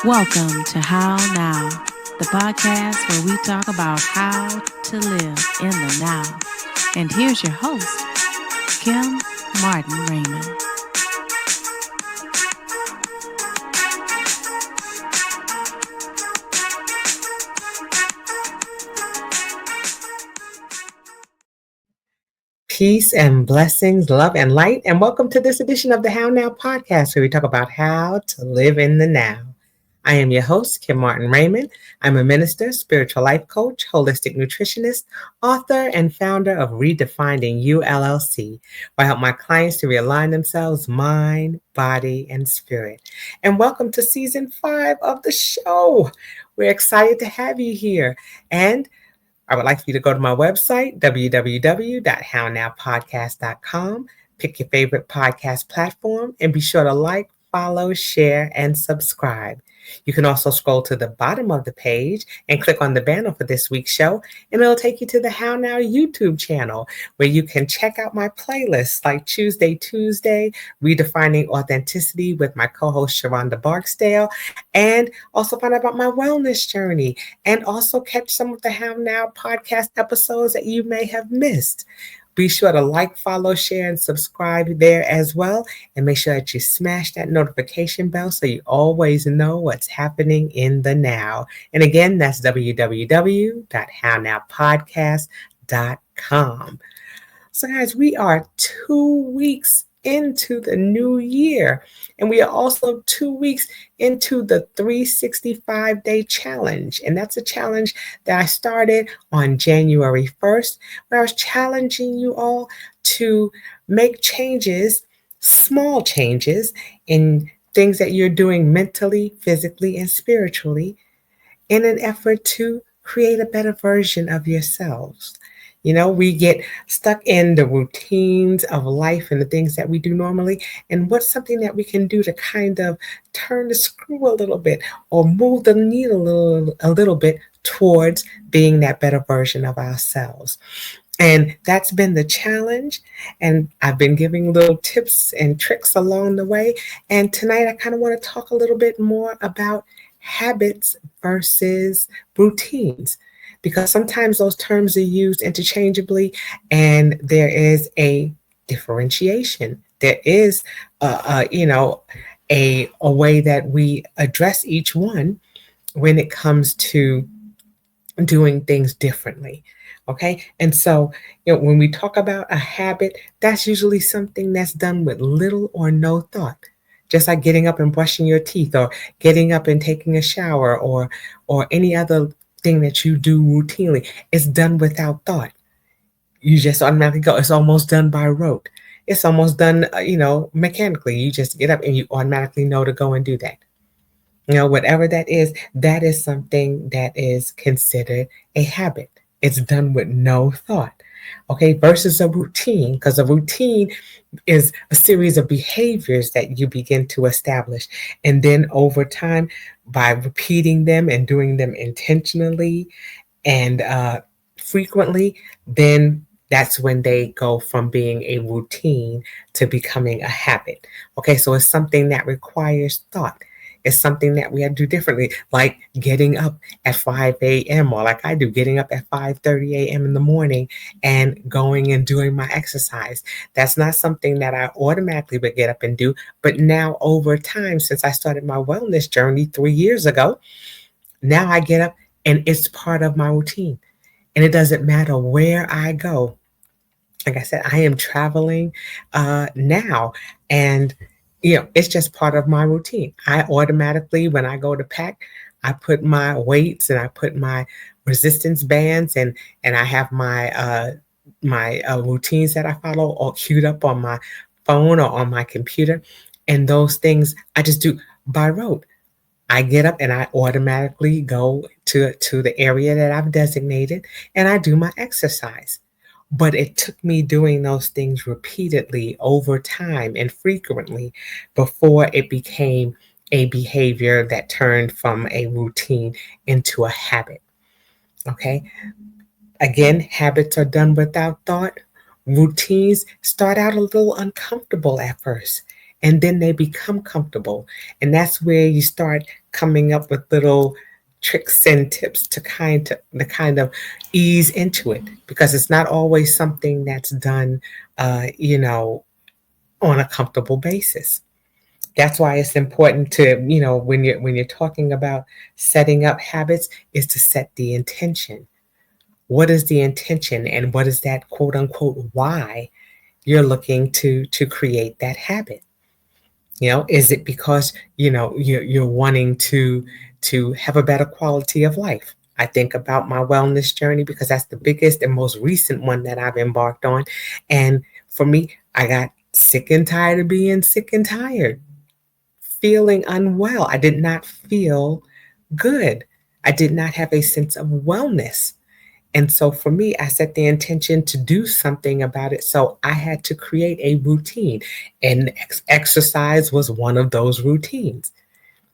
Welcome to How Now, the podcast where we talk about how to live in the now. And here's your host, Kim Martin Raymond. Peace and blessings, love and light, and welcome to this edition of the How Now podcast, where we talk about how to live in the now. I am your host, Kim Martin Raymond. I'm a minister, spiritual life coach, holistic nutritionist, author, and founder of Redefining You, LLC, where I help my clients to realign themselves, mind, body, and spirit. And welcome to season 5 of the show. We're excited to have you here. And I would like for you to go to my website, www.hownowpodcast.com, pick your favorite podcast platform, and be sure to like, follow, share, and subscribe. You can also scroll to the bottom of the page and click on the banner for this week's show, and it'll take you to the How Now YouTube channel, where you can check out my playlists like Tuesday, Redefining Authenticity with my co-host Sharonda Barksdale, and also find out about my wellness journey, and also catch some of the How Now podcast episodes that you may have missed. Be sure to like, follow, share, and subscribe there as well. And make sure that you smash that notification bell so you always know what's happening in the now. And again, that's www.hownowpodcast.com. So guys, we are 2 weeks into the new year. And we are also 2 weeks into the 365-day challenge. And that's a challenge that I started on January 1st, where I was challenging you all to make changes, small changes in things that you're doing mentally, physically, and spiritually in an effort to create a better version of yourselves. You know, we get stuck in the routines of life and the things that we do normally. And what's something that we can do to kind of turn the screw a little bit or move the needle a little bit towards being that better version of ourselves? And that's been the challenge. And I've been giving little tips and tricks along the way. And tonight I kind of want to talk a little bit more about habits versus routines, because sometimes those terms are used interchangeably and there is a differentiation. There is, a way that we address each one when it comes to doing things differently. Okay. And so, when we talk about a habit, that's usually something that's done with little or no thought. Just like getting up and brushing your teeth, or getting up and taking a shower, or any other thing that you do routinely. It's done without thought. You just automatically go. It's almost done by rote. It's almost done, mechanically. You just get up and you automatically know to go and do that. Whatever that is something that is considered a habit. It's done with no thought. Okay, versus a routine, because a routine is a series of behaviors that you begin to establish. And then over time, by repeating them and doing them intentionally and frequently, then that's when they go from being a routine to becoming a habit. Okay, so it's something that requires thought. It's something that we have to do differently, like getting up at 5 a.m. or like I do, getting up at 5:30 a.m. in the morning and going and doing my exercise. That's not something that I automatically would get up and do. But now over time, since I started my wellness journey 3 years ago, now I get up and it's part of my routine. And it doesn't matter where I go. Like I said, I am traveling now, and it's just part of my routine. I automatically, when I go to pack, I put my weights and I put my resistance bands, and I have my routines that I follow all queued up on my phone or on my computer. And those things I just do by rote. I get up and I automatically go to the area that I've designated, and I do my exercise. But it took me doing those things repeatedly over time and frequently before it became a behavior that turned from a routine into a habit. Okay. Again, habits are done without thought. Routines start out a little uncomfortable at first. and then they become comfortable. And that's where you start coming up with little tricks and tips to kind of ease into it, because it's not always something that's done, you know, on a comfortable basis. That's why it's important to, you know, when you're talking about setting up habits, is to set the intention. What is the intention, and what is that quote unquote why you're looking to create that habit? You know, is it because, you know, you're wanting to have a better quality of life? I think about my wellness journey because that's the biggest and most recent one that I've embarked on. And for me, I got sick and tired of being sick and tired, feeling unwell. I did not feel good. I did not have a sense of wellness. And so for me, I set the intention to do something about it. So I had to create a routine, and exercise was one of those routines,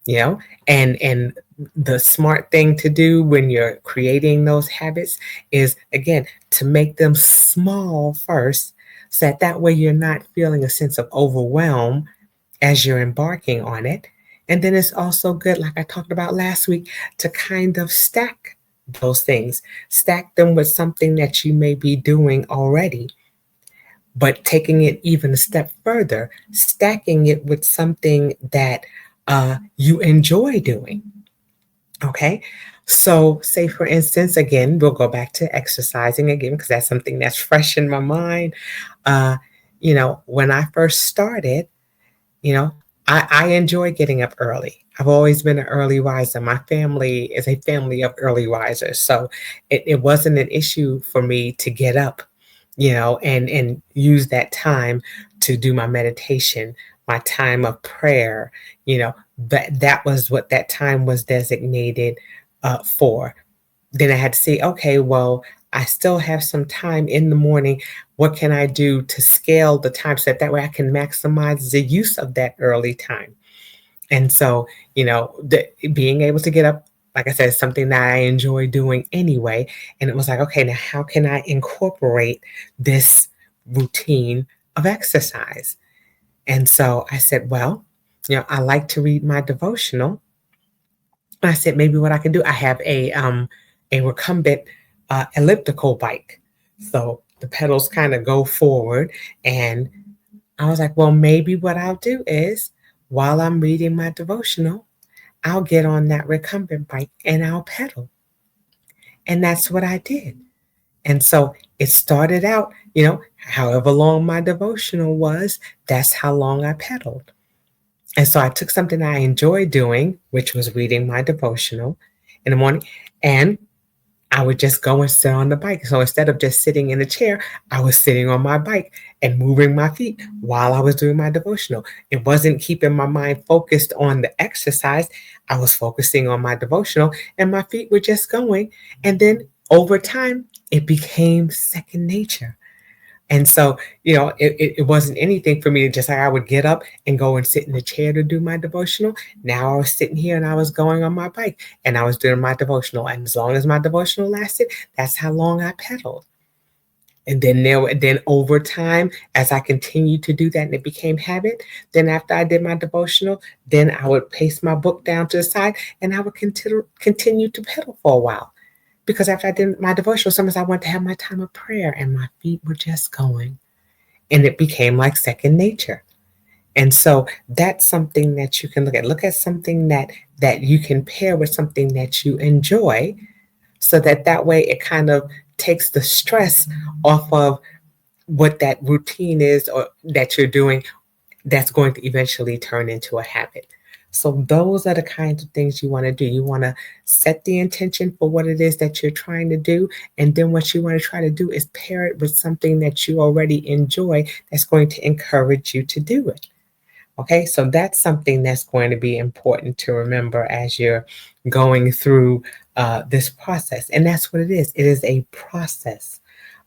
you know, and the smart thing to do when you're creating those habits is, again, to make them small first, so that way you're not feeling a sense of overwhelm as you're embarking on it. And then it's also good, like I talked about last week, to kind of stack those things, stack them with something that you may be doing already, but taking it even a step further, stacking it with something that you enjoy doing. Okay. So, say for instance, again, we'll go back to exercising again, because that's something that's fresh in my mind. Uh, you know, when I first started, you know, I enjoy getting up early. I've always been an early riser. My family is a family of early risers. So it wasn't an issue for me to get up, you know, and use that time to do my meditation, my time of prayer, you know, that was what that time was designated for. Then I had to say, okay, well, I still have some time in the morning. What can I do to scale the time so that way I can maximize the use of that early time? And so, you know, being able to get up, like I said, is something that I enjoy doing anyway. And it was like, okay, now how can I incorporate this routine of exercise? And so I said, well, you know, I like to read my devotional. I said maybe what I can do. I have a recumbent elliptical bike, so the pedals kind of go forward. And I was like, well, maybe what I'll do is, while I'm reading my devotional, I'll get on that recumbent bike and I'll pedal. And that's what I did. And so it started out, you know, however long my devotional was, that's how long I pedaled. And so I took something I enjoyed doing, which was reading my devotional in the morning, and I would just go and sit on the bike. So instead of just sitting in a chair, I was sitting on my bike and moving my feet while I was doing my devotional. It wasn't keeping my mind focused on the exercise. I was focusing on my devotional, and my feet were just going. And then over time, it became second nature. And so, you know, it wasn't anything for me to just like I would get up and go and sit in the chair to do my devotional. Now I was sitting here and I was going on my bike and I was doing my devotional. And as long as my devotional lasted, that's how long I pedaled. And then over time, as I continued to do that and it became habit, then after I did my devotional, then I would pace my book down to the side and I would continue to pedal for a while. Because after I did my devotional, sometimes I wanted to have my time of prayer and my feet were just going. And it became like second nature. And so that's something that you can look at. Look at something that you can pair with something that you enjoy, so that way it kind of takes the stress off of what that routine is or that you're doing that's going to eventually turn into a habit. So those are the kinds of things you want to do. You want to set the intention for what it is that you're trying to do. And then what you want to try to do is pair it with something that you already enjoy that's going to encourage you to do it. Okay, so that's something that's going to be important to remember as you're going through this process. And that's what it is. It is a process.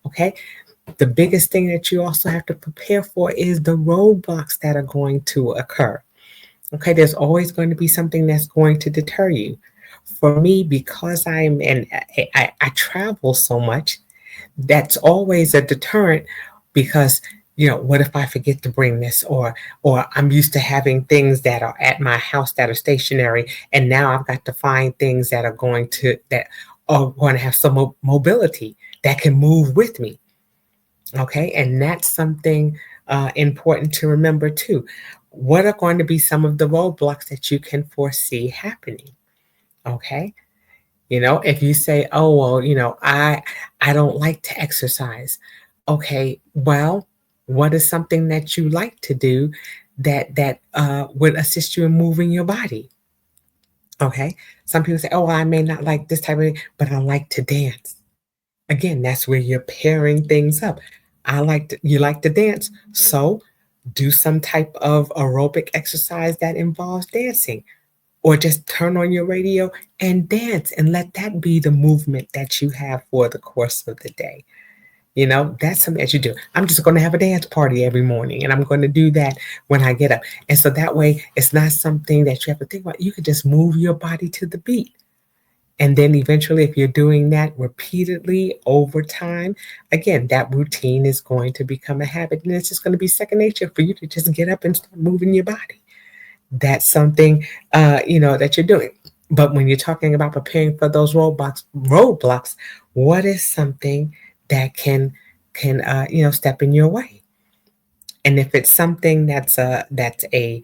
Okay, the biggest thing that you also have to prepare for is the roadblocks that are going to occur. Okay, there's always going to be something that's going to deter you. For me, because I travel so much, that's always a deterrent, because what if I forget to bring this, or I'm used to having things that are at my house that are stationary, and now I've got to find things that are going to have some mobility that can move with me. Okay, and that's something important to remember too. What are going to be some of the roadblocks that you can foresee happening? Okay, if you say, "Oh well, I don't like to exercise." Okay, well, what is something that you like to do that would assist you in moving your body? Okay, some people say, "Oh, well, I may not like this type of thing, but I like to dance." Again, that's where you're pairing things up. You like to dance, so do some type of aerobic exercise that involves dancing, or just turn on your radio and dance and let that be the movement that you have for the course of the day. That's something that you do. I'm just going to have a dance party every morning, and I'm going to do that when I get up. And so that way, it's not something that you have to think about. You can just move your body to the beat. And then eventually, if you're doing that repeatedly over time, again, that routine is going to become a habit. And it's just going to be second nature for you to just get up and start moving your body. That's something, that you're doing. But when you're talking about preparing for those roadblocks, what is something that can step in your way? And if it's something that's uh, a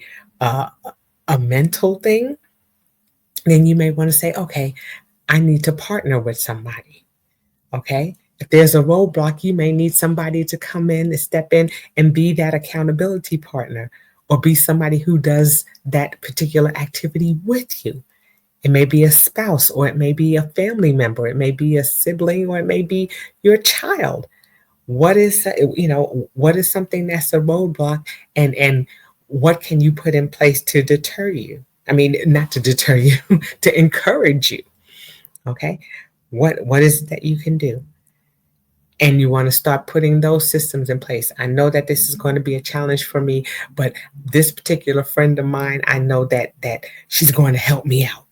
mental thing, then you may want to say, okay, I need to partner with somebody. Okay. If there's a roadblock, you may need somebody to come in and step in and be that accountability partner, or be somebody who does that particular activity with you. It may be a spouse, or it may be a family member, it may be a sibling, or it may be your child. What is something that's a roadblock, and what can you put in place to deter you? I mean, not to deter you, to encourage you. Okay. What is it that you can do? And you want to start putting those systems in place. I know that this is going to be a challenge for me, but this particular friend of mine, I know that she's going to help me out.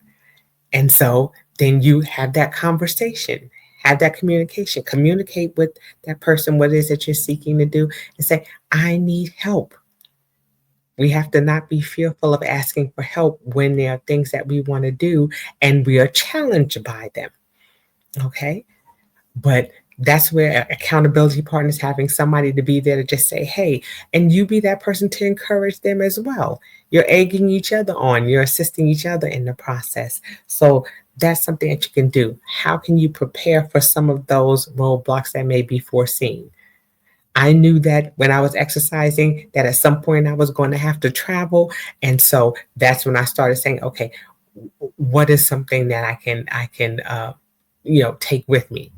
And so then you have that conversation, have that communication, communicate with that person what it is that you're seeking to do, and say, I need help. We have to not be fearful of asking for help when there are things that we want to do and we are challenged by them. Okay. But that's where accountability partners, having somebody to be there to just say, hey, and you be that person to encourage them as well. You're egging each other on, you're assisting each other in the process. So that's something that you can do. How can you prepare for some of those roadblocks that may be foreseen? I knew that when I was exercising, that at some point I was going to have to travel. And so that's when I started saying, okay, what is something that I can take with me?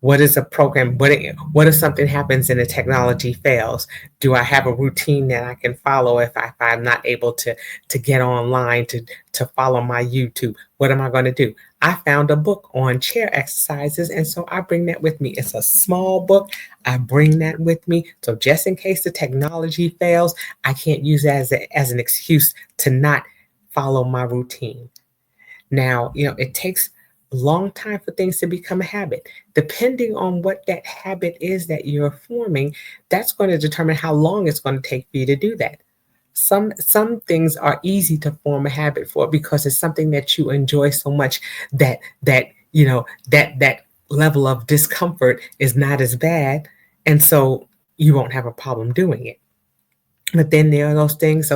What is a program? What if something happens and the technology fails? Do I have a routine that I can follow if I'm not able to get online to follow my YouTube? What am I going to do? I found a book on chair exercises, and so I bring that with me. It's a small book. I bring that with me. So just in case the technology fails, I can't use that as an excuse to not follow my routine. Now, it takes a long time for things to become a habit. Depending on what that habit is that you're forming, that's going to determine how long it's going to take for you to do that. Some things are easy to form a habit for because it's something that you enjoy so much that level of discomfort is not as bad, and so you won't have a problem doing it. But then there are those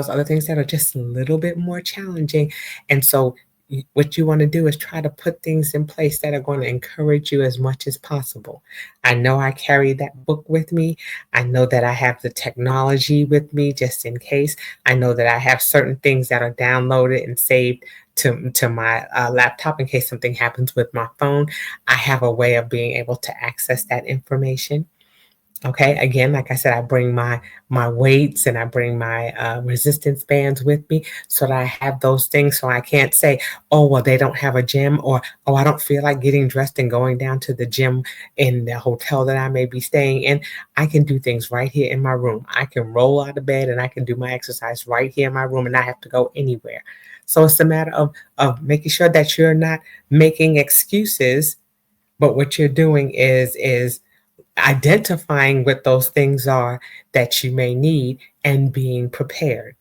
other things that are just a little bit more challenging. And so what you want to do is try to put things in place that are going to encourage you as much as possible. I know I carry that book with me. I know that I have the technology with me just in case. I know that I have certain things that are downloaded and saved to my laptop in case something happens with my phone. I have a way of being able to access that information. Okay, again, like I said, I bring my weights and I bring my resistance bands with me so that I have those things. So I can't say, oh, well, they don't have a gym, or oh, I don't feel like getting dressed and going down to the gym in the hotel that I may be staying in. I can do things right here in my room. I can roll out of bed and I can do my exercise right here in my room and not have to go anywhere. So it's a matter of making sure that you're not making excuses, but what you're doing is identifying what those things are that you may need and being prepared.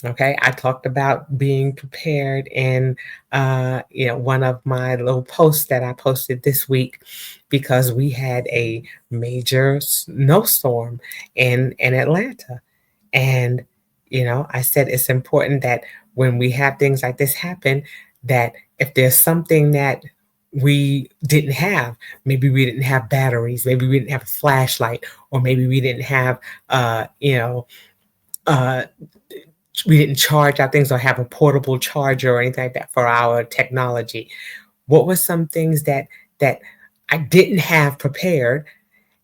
Okay, I talked about being prepared in one of my little posts that I posted this week, because we had a major snowstorm in Atlanta. And I said it's important that when we have things like this happen, that if there's something that we didn't have, maybe we didn't have batteries, maybe we didn't have a flashlight, or maybe we didn't have uh, we didn't charge our things or have a portable charger or anything like that for our technology. What were some things that I didn't have prepared?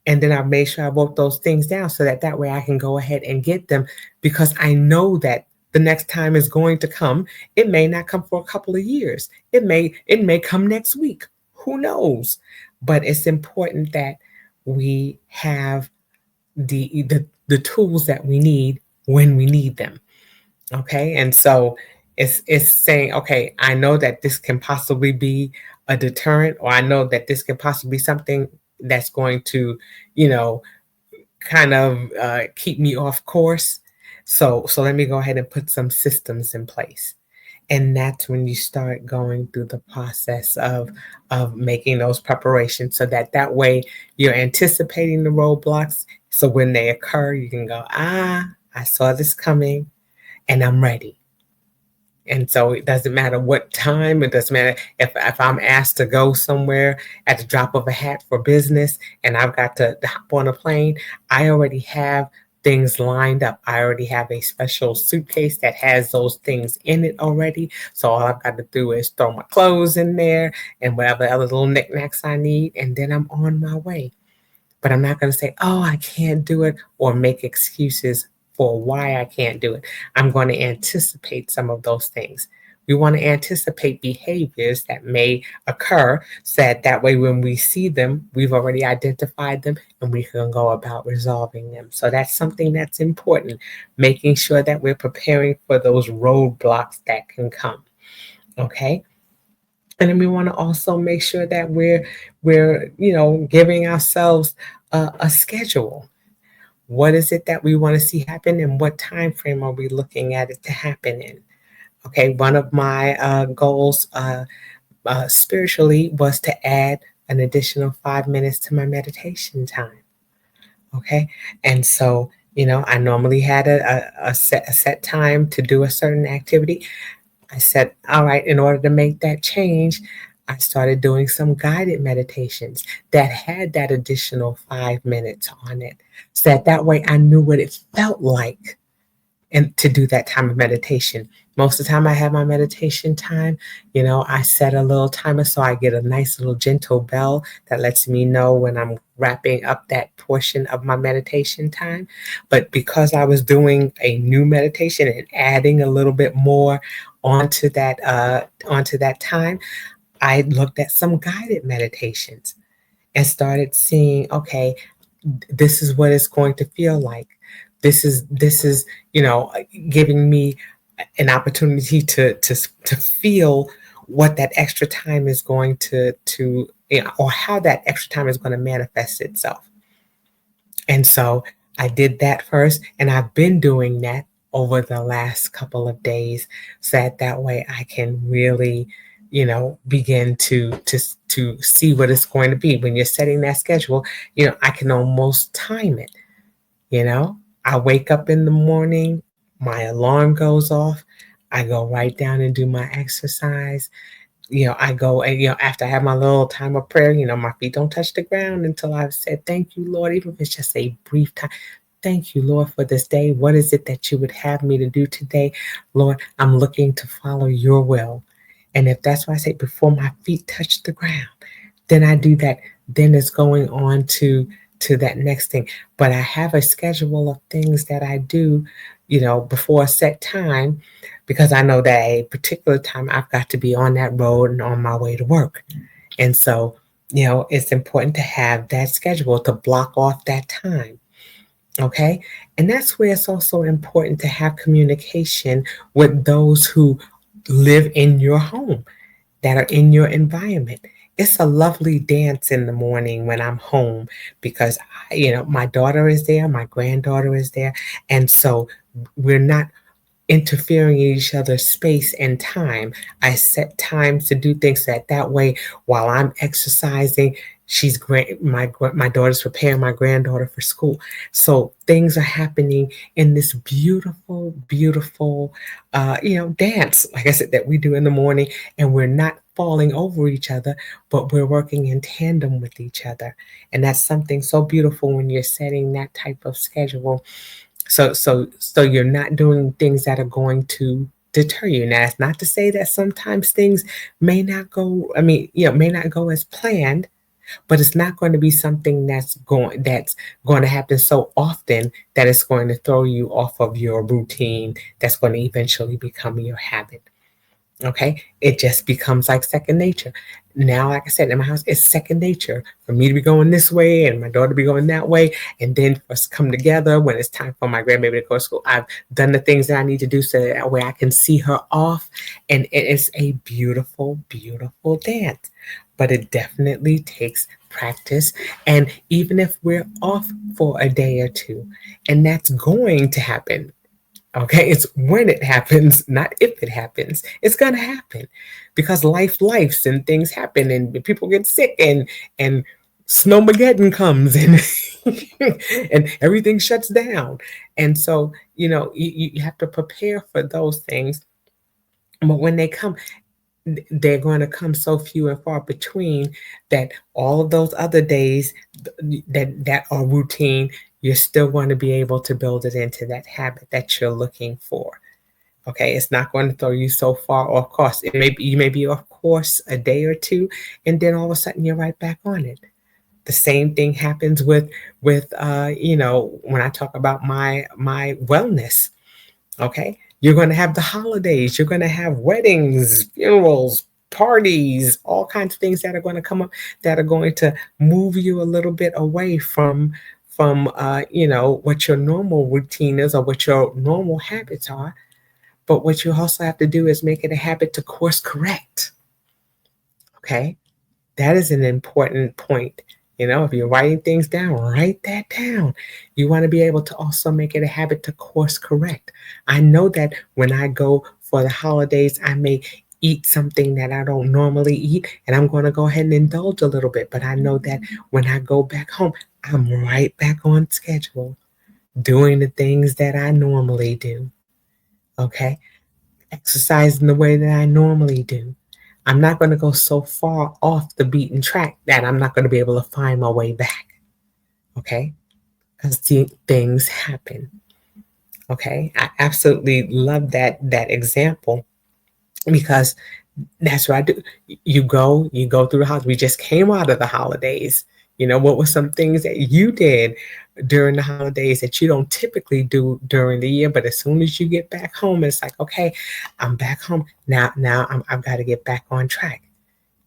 And then I made sure I wrote those things down so that way I can go ahead and get them, because I know that the next time is going to come. It may not come for a couple of years. It may come next week. Who knows? But it's important that we have the tools that we need when we need them. Okay, and so it's saying, okay, I know that this can possibly be a deterrent, or I know that this can possibly be something that's going to, kind of keep me off course. So let me go ahead and put some systems in place. And that's when you start going through the process of making those preparations, so that way you're anticipating the roadblocks. So when they occur, you can go, I saw this coming and I'm ready. And so it doesn't matter what time, it doesn't matter if I'm asked to go somewhere at the drop of a hat for business and I've got to hop on a plane. I already have things lined up. I already have a special suitcase that has those things in it already. So all I've got to do is throw my clothes in there and whatever other little knickknacks I need, and then I'm on my way. But I'm not going to say, oh, I can't do it, or make excuses for why I can't do it. I'm going to anticipate some of those things. We want to anticipate behaviors that may occur, so that way when we see them, we've already identified them and we can go about resolving them. So that's something that's important, making sure that we're preparing for those roadblocks that can come. Okay. And then we want to also make sure that we're giving ourselves a schedule. What is it that we want to see happen, and what time frame are we looking at it to happen in? Okay, one of my goals spiritually was to add an additional 5 minutes to my meditation time. Okay, and so I normally had a set time to do a certain activity. I said, all right, in order to make that change, I started doing some guided meditations that had that additional 5 minutes on it, so that way I knew what it felt like and to do that time of meditation. Most of the time I have my meditation time, I set a little timer so I get a nice little gentle bell that lets me know when I'm wrapping up that portion of my meditation time. But because I was doing a new meditation and adding a little bit more onto that time, I looked at some guided meditations and started seeing, okay, this is what it's going to feel like. This is giving me an opportunity to feel what that extra time is going to or how that extra time is going to manifest itself. And so I did that first, and I've been doing that over the last couple of days, so that way I can really begin to see what it's going to be. When you're setting that schedule, I can almost time it. I wake up in the morning, my alarm goes off, I go right down and do my exercise. I go and, after I have my little time of prayer, my feet don't touch the ground until I've said, thank you, Lord, even if it's just a brief time. Thank you, Lord, for this day. What is it that you would have me to do today? Lord, I'm looking to follow your will. And if that's why I say before my feet touch the ground, then I do that. Then it's going on to that next thing. But I have a schedule of things that I do, before a set time, because I know that a particular time I've got to be on that road and on my way to work. And so, it's important to have that schedule to block off that time. Okay. And that's where it's also important to have communication with those who live in your home, that are in your environment. It's a lovely dance in the morning when I'm home because my daughter is there, my granddaughter is there, and so we're not interfering in each other's space and time. I set times to do things that way while I'm exercising. My daughter's preparing my granddaughter for school. So things are happening in this beautiful, beautiful, dance, like I said, that we do in the morning, and we're not falling over each other, but we're working in tandem with each other. And that's something so beautiful when you're setting that type of schedule, so you're not doing things that are going to deter you. Now, that's not to say that sometimes things may not go as planned, but it's not going to be something that's going to happen so often that it's going to throw you off of your routine, that's going to eventually become your habit. Okay, it just becomes like second nature. Now, like I said, in my house, it's second nature for me to be going this way and my daughter to be going that way. And then for us to come together when it's time for my grandbaby to go to school. I've done the things that I need to do so that way I can see her off. And it is a beautiful, beautiful dance. But it definitely takes practice. And even if we're off for a day or two, and that's going to happen. Okay, it's when it happens, not if it happens. It's gonna happen because lifes and things happen and people get sick and snowmageddon comes and and everything shuts down. And so, you have to prepare for those things. But when they come, they're going to come so few and far between that all of those other days that are routine, you're still going to be able to build it into that habit that you're looking for. Okay, it's not going to throw you so far off course. You may be off course a day or two, and then all of a sudden you're right back on it. The same thing happens with when I talk about my wellness. Okay, you're going to have the holidays, you're going to have weddings, funerals, parties, all kinds of things that are going to come up that are going to move you a little bit away from what your normal routine is or what your normal habits are. But what you also have to do is make it a habit to course correct. Okay, that is an important point. If you're writing things down, write that down. You want to be able to also make it a habit to course correct. I know that when I go for the holidays, I may eat something that I don't normally eat, and I'm going to go ahead and indulge a little bit. But I know that when I go back home, I'm right back on schedule, doing the things that I normally do. Okay, exercising the way that I normally do. I'm not going to go so far off the beaten track that I'm not going to be able to find my way back. Okay? Because things happen. Okay? I absolutely love that example because that's what I do. You go through the holidays. We just came out of the holidays. What were some things that you did during the holidays that you don't typically do during the year? But as soon as you get back home, it's like, okay, I'm back home. Now I've got to get back on track.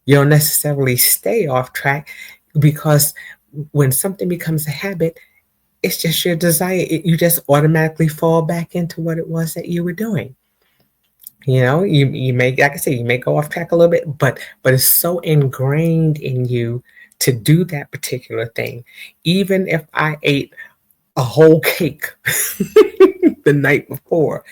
You don't necessarily stay off track because when something becomes a habit, it's just your desire. You just automatically fall back into what it was that you were doing. You may, like I say, you may go off track a little bit, but it's so ingrained in you to do that particular thing. Even if I ate a whole cake the night before,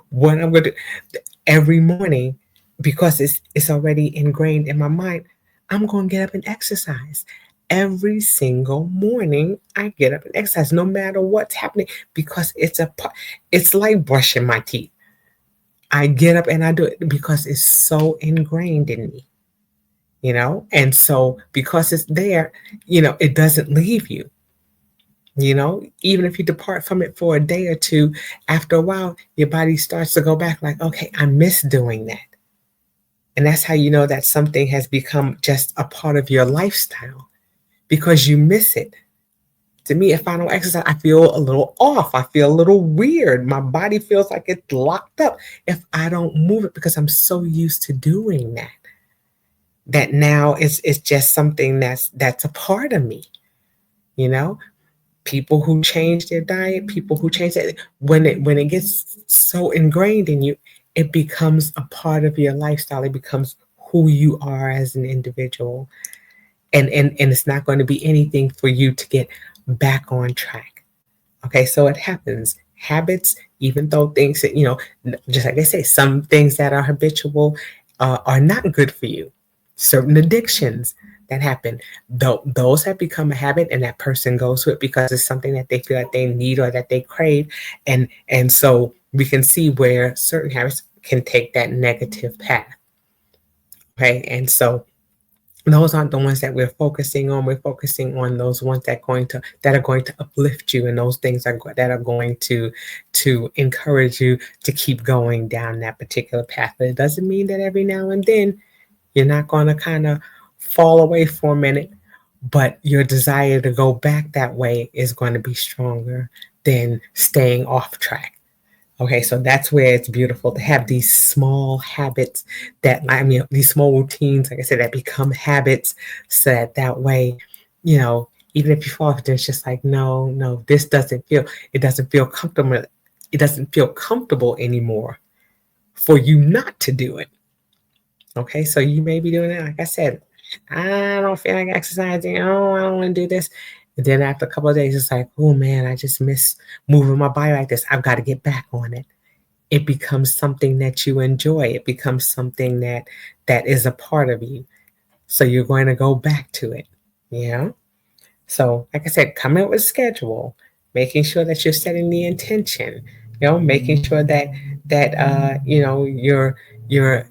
what I'm going to do every morning, because it's already ingrained in my mind, I'm going to get up and exercise. Every single morning, I get up and exercise, no matter what's happening, because it's like brushing my teeth. I get up and I do it because it's so ingrained in me, and so because it's there, it doesn't leave you. Even if you depart from it for a day or two, after a while, your body starts to go back like, okay, I miss doing that. And that's how you know that something has become just a part of your lifestyle because you miss it. To me, if I don't exercise, I feel a little off. I feel a little weird. My body feels like it's locked up if I don't move it because I'm so used to doing that. That now it's just something that's a part of me. People who change their diet, people who change that, when it gets so ingrained in you, it becomes a part of your lifestyle. It becomes who you are as an individual. And it's not going to be anything for you to get back on track. Okay, so it happens. Habits, even though things that, just like they say, some things that are habitual are not good for you. Certain addictions that happen, those have become a habit, and that person goes with it because it's something that they feel like they need or that they crave. And so we can see where certain habits can take that negative path. Okay, and so those aren't the ones that we're focusing on. We're focusing on those ones that are going to uplift you, and those things that are going to encourage you to keep going down that particular path. But it doesn't mean that every now and then you're not going to kind of fall away for a minute, but your desire to go back that way is going to be stronger than staying off track. Okay, so that's where it's beautiful to have these small habits these small routines, like I said, that become habits, so that way, even if you fall off, it's just like, no, it doesn't feel comfortable. It doesn't feel comfortable anymore for you not to do it. Okay, so you may be doing it, like I said, I don't feel like exercising. Oh, I don't want to do this. And then after a couple of days, it's like, oh man, I just miss moving my body like this. I've got to get back on it. It becomes something that you enjoy. It becomes something that is a part of you. So you're going to go back to it. So like I said, coming up with a schedule, making sure that you're setting the intention, making sure that you're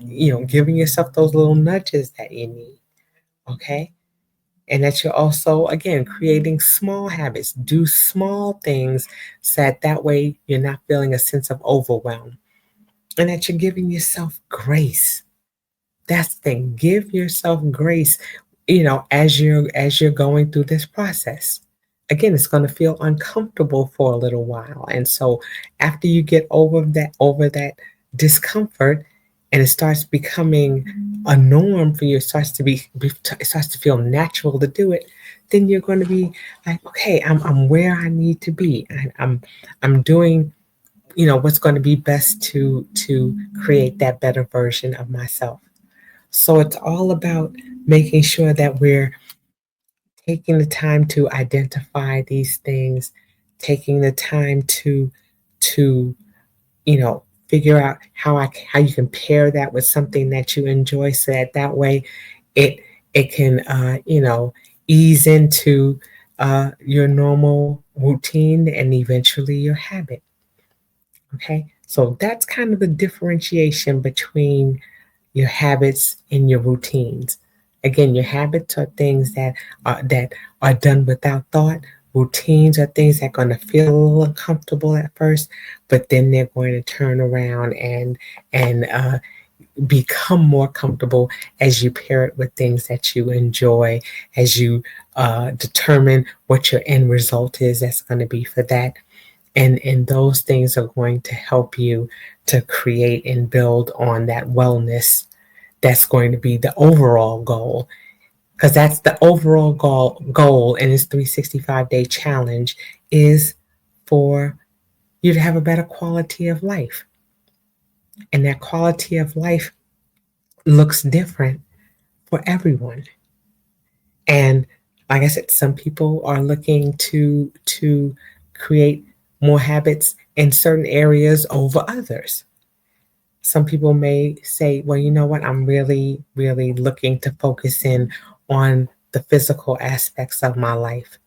giving yourself those little nudges that you need. Okay. And that you're also, again, creating small habits. Do small things so that way you're not feeling a sense of overwhelm. And that you're giving yourself grace. That's the thing. Give yourself grace, as you're going through this process. Again, it's going to feel uncomfortable for a little while. And so after you get over that discomfort, and it starts becoming a norm for you, it starts to feel natural to do it, then you're going to be like, okay, I'm where I need to be. I'm doing, what's going to be best to create that better version of myself. So it's all about making sure that we're taking the time to identify these things, taking the time to figure out how you can pair that with something that you enjoy, so that way it can ease into your normal routine and eventually your habit. Okay, so that's kind of the differentiation between your habits and your routines. Again, your habits are things that are done without thought. Routines are things that are going to feel a little uncomfortable at first, but then they're going to turn around and become more comfortable as you pair it with things that you enjoy, as you determine what your end result is that's going to be for that. And those things are going to help you to create and build on that wellness. That's going to be the overall goal, because that's the overall goal in this 365-day challenge, is for you to have a better quality of life. And that quality of life looks different for everyone. And like I said, some people are looking to create more habits in certain areas over others. Some people may say, well, you know what, I'm really, really looking to focus in on the physical aspects of my life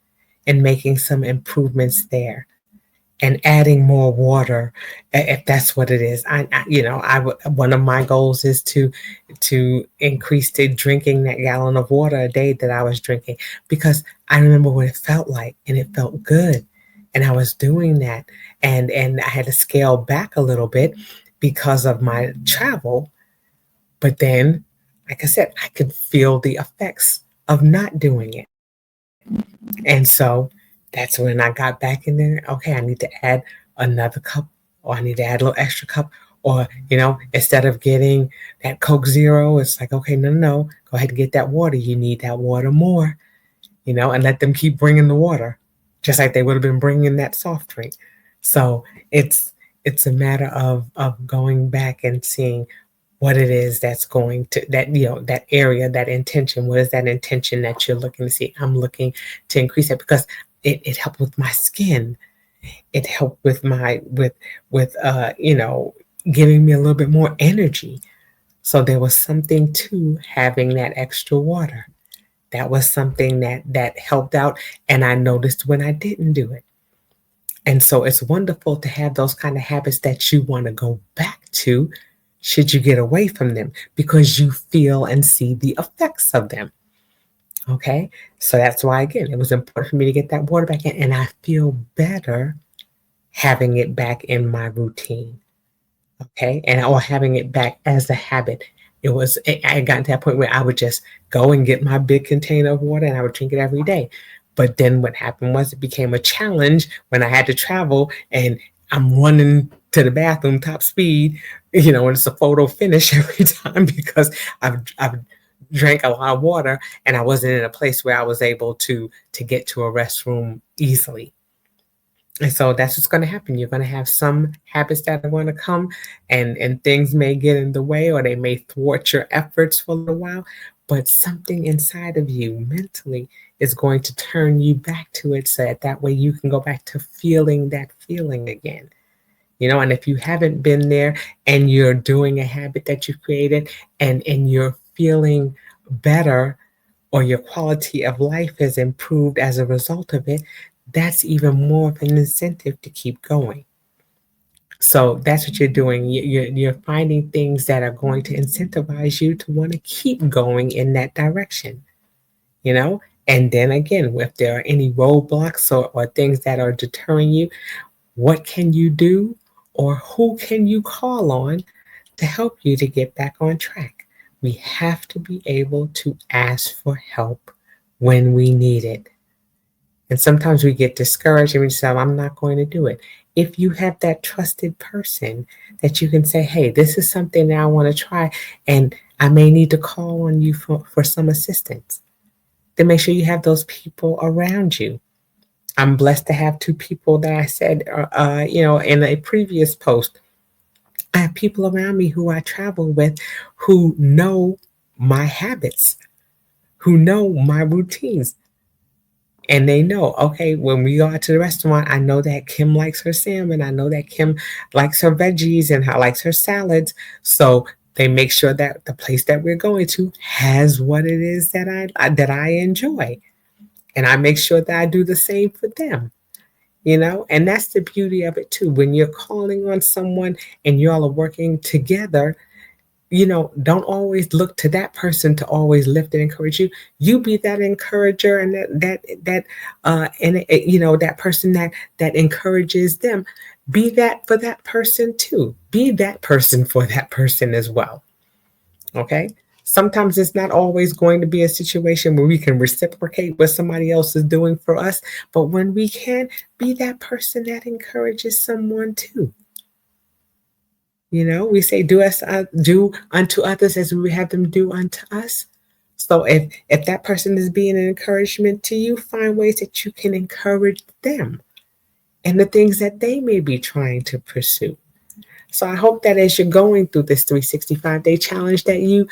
and making some improvements there, and adding more water, if that's what it is. One of my goals is to increase to drinking that gallon of water a day that I was drinking, because I remember what it felt like, and it felt good, and I was doing that, and I had to scale back a little bit because of my travel. But then, like I said, I could feel the effects of not doing it. And so that's when I got back in there. Okay, I need to add another cup, or I need to add a little extra cup. Or, instead of getting that Coke Zero, it's like, okay, no, go ahead and get that water. You need that water more, and let them keep bringing the water, just like they would have been bringing that soft drink. So it's a matter of going back and seeing what it is that's going to that, that area, that intention. What is that intention that you're looking to see? I'm looking to increase it because it helped with my skin. It helped with my with giving me a little bit more energy. So there was something to having that extra water. That was something that helped out, and I noticed when I didn't do it. And so it's wonderful to have those kind of habits that you want to go back to should you get away from them because you feel and see the effects of them. Okay. So that's why, again, it was important for me to get that water back in. And I feel better having it back in my routine. Okay. And or having it back as a habit. I had gotten to that point where I would just go and get my big container of water and I would drink it every day. But then what happened was it became a challenge when I had to travel and I'm running to the bathroom top speed, and it's a photo finish every time because I've drank a lot of water and I wasn't in a place where I was able to get to a restroom easily. And so that's what's going to happen. You're going to have some habits that are going to come and things may get in the way or they may thwart your efforts for a little while, but something inside of you mentally is going to turn you back to it so that way you can go back to feeling that feeling again. And if you haven't been there and you're doing a habit that you've created and you're feeling better or your quality of life has improved as a result of it, that's even more of an incentive to keep going. So that's what you're doing. You're finding things that are going to incentivize you to want to keep going in that direction, And then again, if there are any roadblocks or things that are deterring you, what can you do or who can you call on to help you to get back on track? We have to be able to ask for help when we need it. And sometimes we get discouraged and we say, I'm not going to do it. If you have that trusted person that you can say, hey, this is something that I want to try, and I may need to call on you for some assistance, then make sure you have those people around you. I'm blessed to have two people that I said, in a previous post. I have people around me who I travel with who know my habits, who know my routines. And they know, okay, when we go out to the restaurant, I know that Kim likes her salmon. I know that Kim likes her veggies and likes her salads. So they make sure that the place that we're going to has what it is that I enjoy. And I make sure that I do the same for them. And that's the beauty of it too. When you're calling on someone and y'all are working together, don't always look to that person to always lift and encourage you. You be that encourager and that person that encourages them. Be that for that person too. Be that person for that person as well. Okay. Sometimes it's not always going to be a situation where we can reciprocate what somebody else is doing for us, but when we can, be that person that encourages someone too. We say, do unto others as we would have them do unto us. So if that person is being an encouragement to you, find ways that you can encourage them and the things that they may be trying to pursue. So I hope that as you're going through this 365-day challenge that you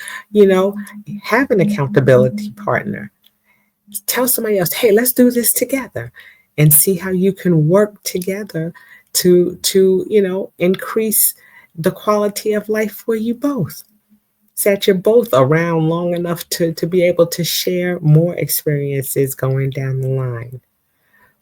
have an accountability partner. Tell somebody else, hey, let's do this together and see how you can work together to increase the quality of life for you both. So that you're both around long enough to be able to share more experiences going down the line.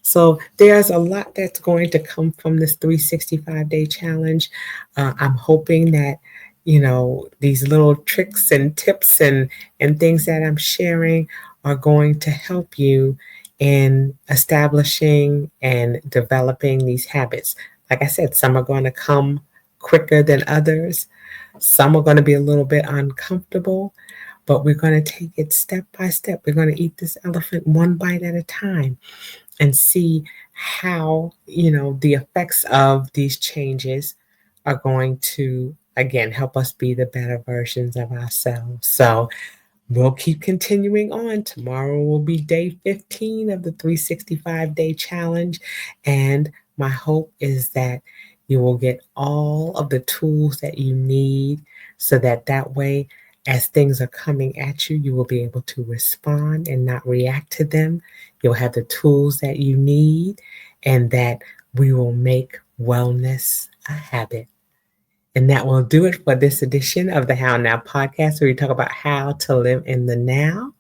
So there's a lot that's going to come from this 365-day challenge. I'm hoping that, these little tricks and tips and things that I'm sharing are going to help you in establishing and developing these habits. Like I said, some are going to come quicker than others. Some are going to be a little bit uncomfortable, but we're going to take it step by step. We're going to eat this elephant one bite at a time and see how, the effects of these changes are going to, again, help us be the better versions of ourselves. So we'll keep continuing on. Tomorrow will be day 15 of the 365-day challenge. And my hope is that you will get all of the tools that you need so that way, as things are coming at you, you will be able to respond and not react to them. You'll have the tools that you need, and that we will make wellness a habit. And that will do it for this edition of the How Now podcast, where we talk about how to live in the now.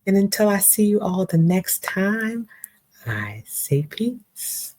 And until I see you all the next time, I say peace.